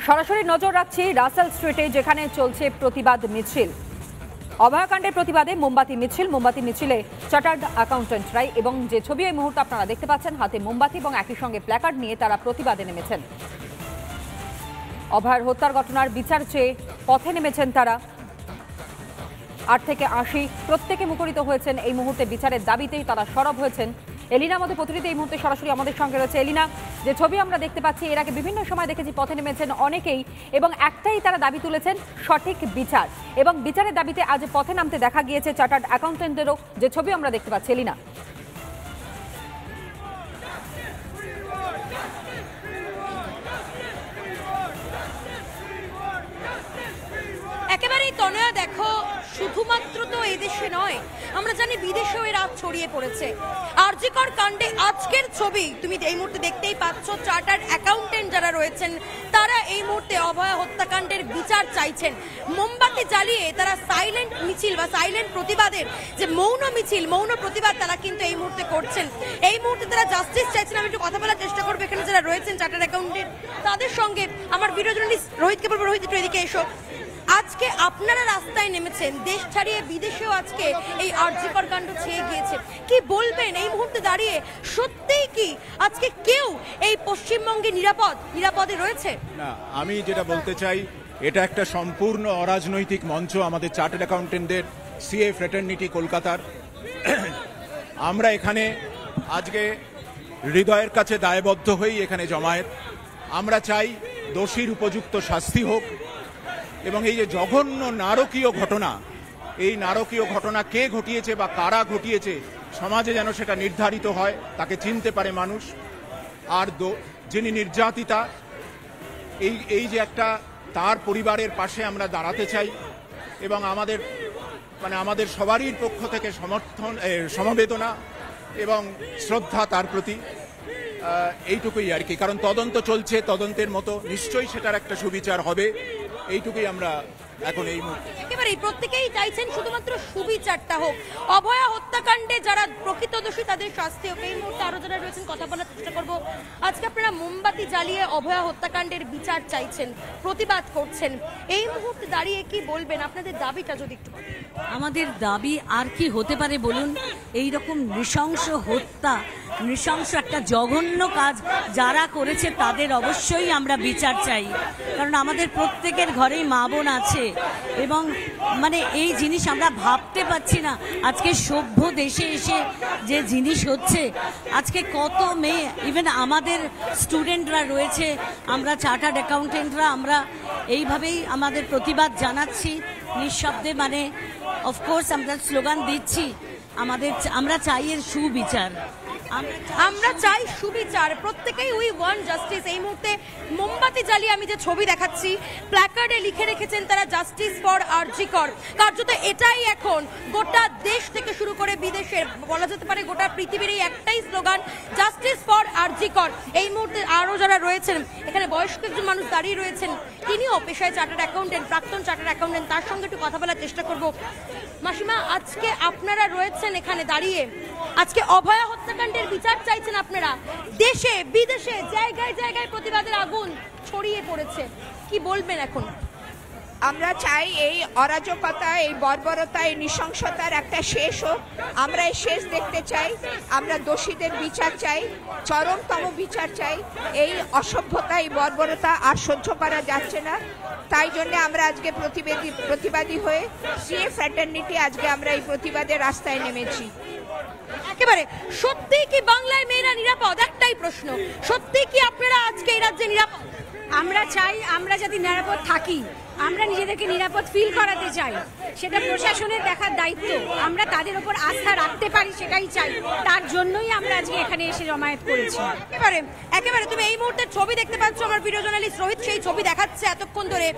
সরাসরি নজর রাখছি রাসেল স্ট্রিটে, যেখানে চলছে প্রতিবাদ মিছিল। অভয়াকাণ্ডের প্রতিবাদে মোমবাতি মিছিলে চার্টার্ড অ্যাকাউন্টেন্টরাই, এবং যে ছবি এই মুহূর্তে আপনারা দেখতে পাচ্ছেন, হাতে মোমবাতি এবং একই সঙ্গে প্ল্যাকার্ড নিয়ে তারা প্রতিবাদে নেমেছেন। অভয়ার হত্যার ঘটনার বিচার চেয়ে পথে নেমেছেন তারা। 8 থেকে 80 প্রত্যেকে মুখরিত হয়েছেন এই মুহূর্তে বিচারের দাবিতেই তারা সরব হয়েছেন। এলিনা আমাদের প্রতিনিধি এই মুহূর্তে সরাসরি আমাদের সঙ্গে রয়েছে। এলিনা, যে ছবি আমরা দেখতে পাচ্ছি, এর আগে বিভিন্ন সময় দেখেছি পথে নেমেছেন অনেকেই, এবং একটাই তারা দাবি তুলেছেন, সঠিক বিচার। এবং বিচারের দাবিতে আজ পথে নামতে দেখা গিয়েছে চার্টার্ড অ্যাকাউন্টেন্টেরও, যে ছবি আমরা দেখতে পাচ্ছি। এলিনা, একেবারেই তনয়া, দেখো, শুধুমাত্র তো এদেশে নয়, আমরা জানি বিদেশেও এর আজ ছড়িয়ে পড়েছে। আরজিকর কাণ্ডে আজকের ছবি তুমি এই মুহূর্তে দেখতেই পাচ্ছ। চার্টার্ড অ্যাকাউন্টেন্ট যারা রয়েছেন তারা এই মুহূর্তে অভয়া হত্যাকাণ্ডের বিচার চাইছেন। মোমবাতি জ্বালিয়ে তারা সাইলেন্ট মিছিল বা সাইলেন্ট প্রতিবাদের যে মৌন মিছিল, মৌন প্রতিবাদ তারা কিন্তু এই মুহূর্তে করছেন। এই মুহূর্তে তারা জাস্টিস চাইছেন। আমি একটু কথা বলার চেষ্টা করবো এখানে যারা রয়েছেন চার্টার্ড অ্যাকাউন্টেন্ট তাদের সঙ্গে। আমার ভিডিও জার্নালিস্ট রোহিতকে বলবো, রোহিত একটু এদিকে এসো। আজকে আপনারা রাস্তায় নেমেছেন, দেশ ছাড়িয়ে বিদেশেও আজকে এই আরজিকর কাণ্ড ছেয়ে গিয়েছে। কি বলবেন এই মুহূর্তে দাঁড়িয়ে? সত্যিই কি আজকে কেউ এই পশ্চিমবঙ্গে নিরাপদে রয়েছে? না, আমি যেটা বলতে চাই, এটা একটা সম্পূর্ণ অরাজনৈতিক মঞ্চ আমাদের চার্টার্ড অ্যাকাউন্টেন্টদের সিএ ফ্রেটার্নিটি কলকাতার। আমরা এখানে আজকে হৃদয়ের কাছে দায়বদ্ধ হই এখানে জমায়েত। আমরা চাই দোষীর উপযুক্ত শাস্তি হোক, এবং এই যে জঘন্য নারকীয় ঘটনা, এই নারকীয় ঘটনা কে ঘটিয়েছে বা কারা ঘটিয়েছে সমাজে যেন সেটা নির্ধারিত হয়, তাকে চিনতে পারে মানুষ। আর যিনি নির্যাতিতা, এই যে একটা, তার পরিবারের পাশে আমরা দাঁড়াতে চাই, এবং আমাদের সবারই পক্ষ থেকে সমবেদনা এবং শ্রদ্ধা তার প্রতি, এইটুকুই আর কি। কারণ তদন্ত চলছে, তদন্তের মতো নিশ্চয়ই সেটার একটা সুবিচার হবে, এইটুকুই আমরা এখন এই মুহূর্তে একেবারেই প্রত্যেকেই চাইছেন শুধুমাত্র সুবিচারটা হোক। অভয়া হত্যাকাণ্ডে যারা প্রকৃত দোষী তাদের শাস্তি হোক। এই মুহূর্তে আরো যারা রয়েছেন কথা বলার চেষ্টা করবো। আজকে আপনারা মোমবাতি জ্বালিয়ে অভয়া হত্যাকাণ্ডের বিচার চাইছেন, প্রতিবাদ করছেন। এই মুহূর্তে দাঁড়িয়ে কি বলবেন আপনাদের দাবিটা যদি একটু? আমাদের দাবি আর কি হতে পারে বলুন? এই রকম নৃশংস হত্যা, নৃশংস একটা জঘন্য কাজ যারা করেছে তাদের অবশ্যই আমরা বিচার চাই। কারণ আমাদের প্রত্যেকের ঘরেই মা বোন আছে, এবং এই জিনিস আমরা ভাবতে পারছি না। আজকে সভ্য দেশে এসে যে জিনিস হচ্ছে, আজকে কত মেয়ে, ইভেন আমাদের স্টুডেন্টরা রয়েছে, আমরা চার্টার্ড অ্যাকাউন্টেন্টরা, আমরা এইভাবেই আমাদের প্রতিবাদ জানাচ্ছি নিঃশব্দে। অফকোর্স আমরা স্লোগান দিচ্ছি, আমরা চাই এর সুবিচার, আমরা চাই সুবিচার। প্রত্যেকেই উই ওয়ান্ট জাস্টিস। এই মুহূর্তে মোমবাতি জ্বালিয়ে আমি যে ছবি দেখাচ্ছি, প্ল্যাকার্ডে লিখে রেখেছেন তারা জাস্টিস ফর আরজিকর। কার্যত এটাই এখন গোটা দেশ থেকে শুরু করে বিদেশের, বলা যেতে পারে গোটা পৃথিবীর এই একটাই স্লোগান, জাস্টিস ফর আরজিকর। এই মুহূর্তে আরও যারা রয়েছেন এখানে, বয়স্ক একজন মানুষ দাঁড়িয়ে রয়েছেন, তিনিও পেশায় চার্টার্ড অ্যাকাউন্টেন্ট, প্রাক্তন চার্টার্ড অ্যাকাউন্টেন্ট। তার সঙ্গে একটু কথা বলার চেষ্টা করব। মাসিমা, আজকে আপনারা রয়েছেন এখানে দাঁড়িয়ে, আজকে অভয়া হত্যাকাণ্ডের বিচার চাইছেন আপনারা। দেশে বিদেশে জায়গায় জায়গায় প্রতিবাদের আগুন ছড়িয়ে পড়েছে, কি বলবেন এখন? আমরা চাই এই অরাজকতা, এই বর্বরতা, এই নৃশংসতার একটা শেষ হোক। আমরা এই শেষ দেখতে চাই। আমরা দোষীদের বিচার চাই, চরমতম বিচার চাই। এই অসভ্যতা, এই বর্বরতা আর সহ্য করা যাচ্ছে না। তাই জন্য আমরা আজকে প্রতিবাদী হয়ে সিএ ফ্র্যাটার্নিটি আজকে আমরা এই প্রতিবাদের রাস্তায় নেমেছি। একেবারে সত্যি কি বাংলায় মেয়েরা নিরাপদ? একটাই প্রশ্ন, সত্যি কি আপনারা আজকে এই রাজ্যে নিরাপদ? আমরা চাই আমরা যদি নিরাপদ থাকি, আমরা নিজেদেরকে নিরাপদ ফিল করাতে চাই। সেটা প্রশাসনের দেখার দায়িত্ব। আমরা তাদের উপর আস্থা রাখতে পারি সেটাই চাই। তার জন্যই আমরা আজকে এখানে এসে জমায়েত করেছি। একেবারে তুমি এই মুহূর্তে ছবি দেখতে পাচ্ছ, আমার ভিডিও জার্নালিস্ট রোহিত সেই ছবি দেখাচ্ছে এতক্ষণ ধরে।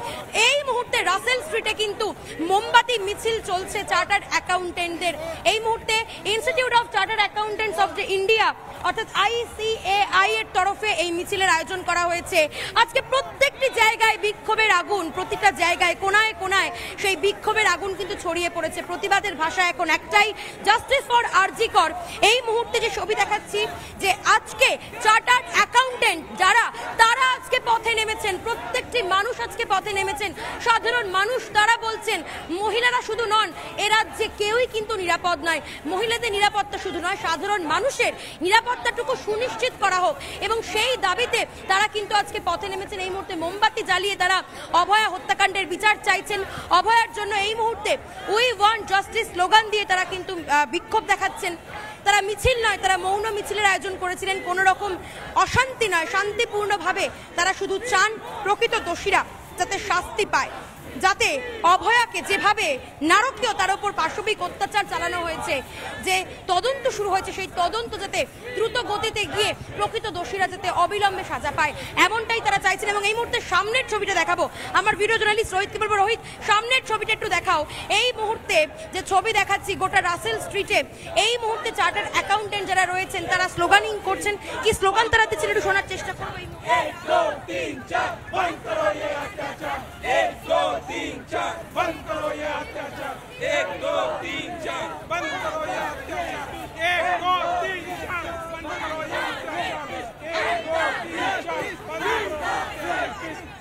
এই মুহূর্তে রাসেল স্ট্রিটে কিন্তু মোমবাতি মিছিল চলছে চার্টার্ড অ্যাকাউন্টেন্টদের। এই মুহূর্তে institute of chartered accountants of India অর্থাৎ ICAI এর তরফে এই মিছিলের আয়োজন করা হয়েছে। আজকে প্রত্যেকটি জায়গায় বিক্ষোভের আগুন, প্রতিটা জায়গায় কোনায় কোনায় সেই বিক্ষোভের আগুন কিন্তু ছড়িয়ে পড়েছে। প্রতিবাদের ভাষা এখন একটাই, জাস্টিস ফর আরজিকর। এই মুহূর্তে যে ছবি দেখাচ্ছি, যে আজকে চার্টার্ড অ্যাকাউন্টেন্ট যারা, তারা আজকে পথে নেমেছেন, প্রত্যেকটি মানুষ আজকে পথে নেমেছেন। সাধারণ মানুষ তারা বলছেন মহিলারা শুধু নন, এ রাজ্যে কেউই কিন্তু নিরাপদ নয়। মহিলাদের নিরাপত্তা শুধু নয়, সাধারণ মানুষের নিরাপত্তাটুকু সুনিশ্চিত করা হোক, এবং সেই দাবিতে তারা কিন্তু আজকে পথে নেমেছেন। এই মুহূর্তে মোমবাতি জ্বালিয়ে তারা অভয়া হত্যাকাণ্ডের বিচার চাইছেন। অভয়ার জন্য এই মুহূর্তে উই ওয়ান্ট জাস্টিস স্লোগান দিয়ে তারা কিন্তু বিক্ষোভ দেখাচ্ছেন। তারা মিছিল নয়, তারা মৌন মিছিলের আয়োজন করেছিলেন। কোনো রকম অশান্তি নয়, শান্তিপূর্ণভাবে তারা শুধু চান প্রকৃত দোষীরা যাতে শাস্তি পায়, যাতে অভয়াকে যেভাবে নারকীয় তার উপর পাশবিক অত্যাচার চালানো হয়েছে, যে তদন্ত শুরু হয়েছে, সেই তদন্ত যাতে দ্রুত গতিতে গিয়ে প্রকৃত দোষীরা যাতে অবিলম্বে সাজা পায়, এমনটাই তারা চাইছেন। এবং এই মুহূর্তে সামনের ছবিটা দেখাবো, আমার ভিডিও জার্নালিস্ট রোহিতকে বলবো, রোহিত সামনের ছবিটা একটু দেখাও। এই মুহূর্তে যে ছবি দেখাচ্ছি গোটা রাসেল স্ট্রিটে, এই মুহূর্তে চার্টার্ড অ্যাকাউন্টেন্ট যারা রয়েছেন তারা স্লোগানিং করছেন। কি স্লোগান তারা দিচ্ছেন একটু শোনার চেষ্টা করবো। बंद करो ये अत्याचार, 1 2 3 4 बंद करो ये अत्याचार, 1 2 3 4 बंद करो ये अत्याचार, 1 2 3 4 बंद करो rapists,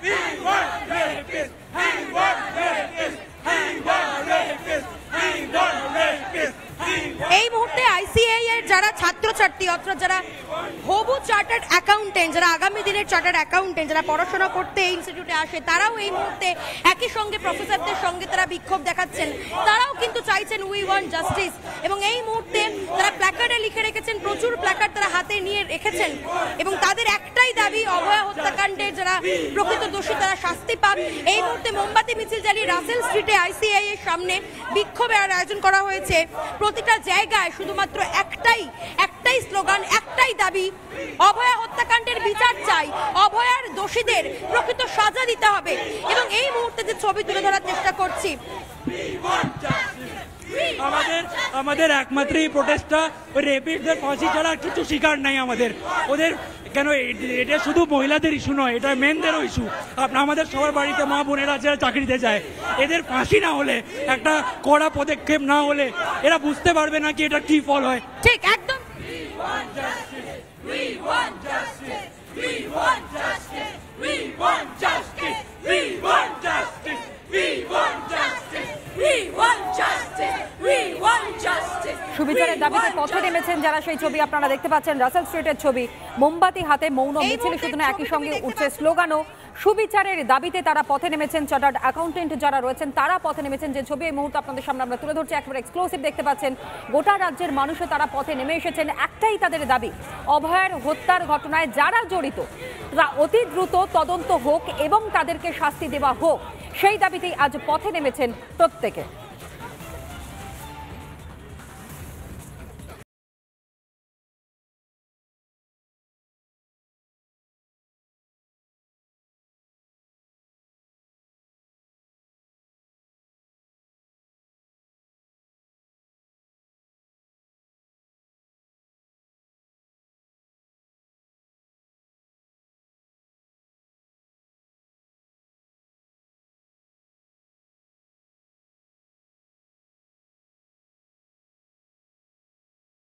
we want rapists, we want rapists, we want rapists, we want rapists, we want। এই মুহূর্তে আইসিএআই এর যারা ছাত্রছাত্রী অর্থাৎ যারা হবু চার্টার্ড অ্যাকাউন্টেন্ট, যারা আগামী দিনের চার্টার্ড অ্যাকাউন্টেন্ট, যারা পড়াশোনা করতে এই ইনস্টিটিউটে আসে, তারাও এই মুহূর্তে একই সঙ্গে প্রফেসরদের সঙ্গে তারা বিক্ষোভ দেখাচ্ছেন। তারাও কিন্তু চাইছেন উই ওয়ান্ট জাস্টিস, এবং এই মুহূর্তে তারা প্ল্যাকার্ডে লিখে রেখেছেন, প্রচুর প্ল্যাকার্ড তারা হাতে নিয়ে রেখেছেন, এবং তাদের একটাই দাবি অভয়া হত্যাকাণ্ডের যারা প্রকৃত দোষী তারা শাস্তি পাক। এই মুহূর্তে মোমবাতি মিছিল জ্বালিয়ে রাসেল স্ট্রিটে আইসিআই এর সামনে বিক্ষোভের আয়োজন করা হয়েছে। প্রতিটা জায়গায় শুধুমাত্র একটাই স্লোগান, একটাই দাবি, অভয়া হত্যাকাণ্ডের বিচার চাই, অভয়ার দোষীদের প্রকৃত সাজা দিতে হবে। এবং এই মুহূর্তে যে ছবি তুলে ধরার চেষ্টা করছি, আমাদের একমাত্র এই প্রোটেস্টটা ওই রেপিডদের ফাঁসি ছাড়া আর কিছু শিকার নাই আমাদের। ওদের কেন এটা শুধু মহিলাদের ইস্যু নয়, এটা মেনদেরও ইস্যু। আমাদের সবার বাড়িতে মা বোনেরা যারা চাকরিতে যায়, এদের ফাঁসি না হলে, একটা কড়া পদক্ষেপ না হলে এরা বুঝতে পারবে না কি এটা কি ফল হয়। ঠিক একদম। সুবিচারের দাবিতে পথে নেমেছেন যারা, সেই ছবি আপনারা দেখতে পাচ্ছেন, রাসেল স্ট্রিটের ছবি। মোমবাতি হাতে মৌন মিছিল, শুধু না একই সঙ্গে উঠছে স্লোগানও। সুবিচারের দাবিতে তারা পথে নেমেছেন। চার্টার্ড অ্যাকাউন্টেন্ট যারা রয়েছেন তারা পথে নেমেছেন। যে ছবি এই মুহূর্তে আপনাদের সামনে আমরা তুলে ধরছি, একেবারে এক্সক্লুসিভ দেখতে পাচ্ছেন। গোটা রাজ্যের মানুষও তারা পথে নেমে এসেছেন। একটাই তাদের দাবি, অভয়ার হত্যার ঘটনায় যারা জড়িত তা অতি দ্রুত তদন্ত হোক এবং তাদেরকে শাস্তি দেওয়া হোক। সেই দাবিতেই আজ পথে নেমেছেন প্রত্যেকে।